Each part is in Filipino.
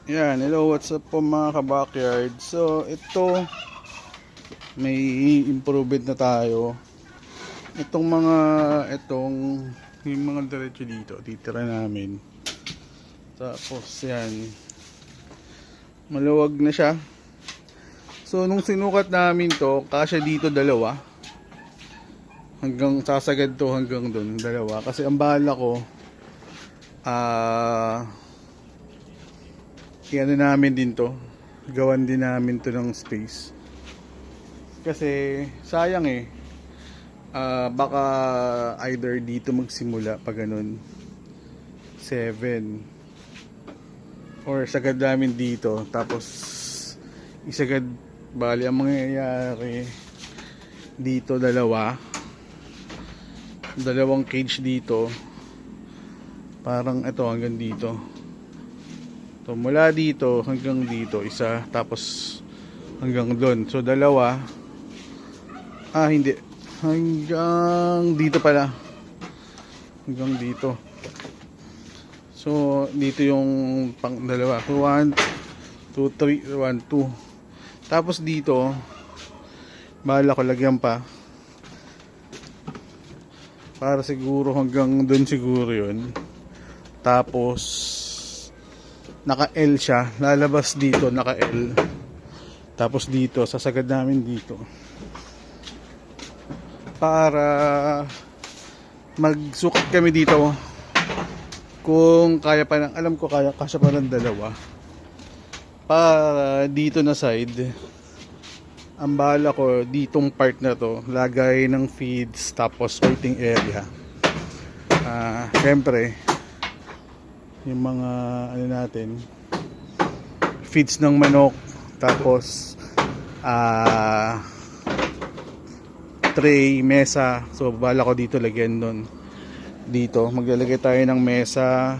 Yan, hello, what's up po mga ka-backyard. So, ito, may improvement na tayo. Yung mga diretso dito, titira namin. Tapos, yan, maluwag na siya. So, nung sinukat namin to, kasya dito dalawa. Hanggang sasagad to hanggang dun, dalawa. Kasi ang bala ko, ano namin din to, gawan din namin to ng space kasi sayang baka either dito magsimula pag ganun 7 or sagad namin dito tapos isagad, bali ang mangyayari dito dalawang cage dito, parang ito hanggang dito. So, mula dito hanggang dito, isa, tapos hanggang doon. So, dalawa. Hindi. Hanggang dito pala. Hanggang dito. So, dito yung pang dalawa. 1, 2, 3, 1, 2. Tapos dito, bahala ko lagyan pa. Para siguro hanggang doon siguro yun. Tapos, naka-L siya, lalabas dito naka-L, tapos dito sasagad namin dito para magsukat kami dito kung kaya pa ng, alam ko kaya kasya pa ng dalawa, para dito na side ang bala ko ditong part na to lagay ng feeds tapos waiting area. Syempre yung mga ano natin, feeds ng manok, tapos tray, mesa. So bala ko dito lagyan doon. Dito maglalagay tayo ng mesa,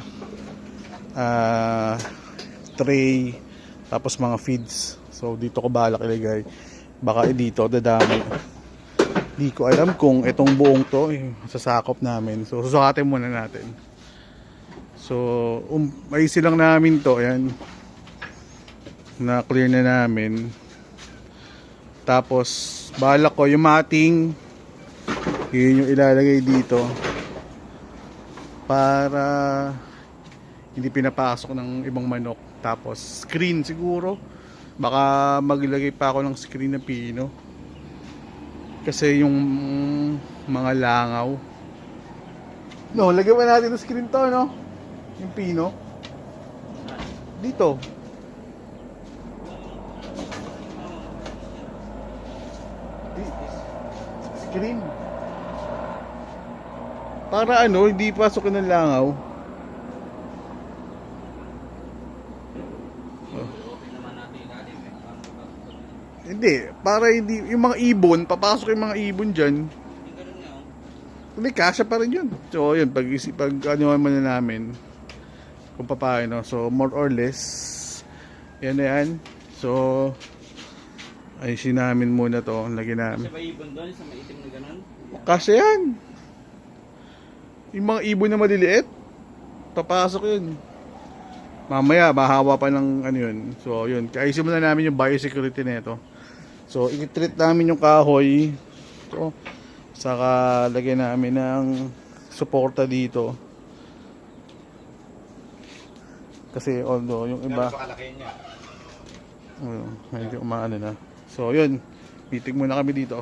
tray, tapos mga feeds. So dito ko balak ilagay. Baka dito dadami. Di ko alam kung itong buong to sasakop namin. So susukatin muna natin. So, ayusin lang namin to, ayan. Na-clear na namin. Tapos, balak ko yung mating, yun yung ilalagay dito. Para hindi pinapasok ng ibang manok. Tapos, screen siguro. Baka maglagay pa ako ng screen na pino. Kasi yung mga langaw. No, lagyan ba natin ng screen to, no? Yung pino dito screen para ano hindi pasok ng langaw. Hindi, para hindi yung mga ibon, papasok yung mga ibon dyan. Hindi, kasya pa rin yun. So yun, pag ano man na namin kung paano. So more or less yan na yan. So ayusin namin muna to. Lagyan namin. Kasi ba ibon doon sa maitim na ganun? Kasi yan yung mga ibon na maliliit, papasok yun. Mamaya mahawa pa ng ano yun. So yun, ayusin muna namin yung biosecurity nito. So i-treat namin yung kahoy. So saka lagyan namin ng suporta dito. Kasi although yung iba medyo umaano na. So yun, meeting muna kami dito.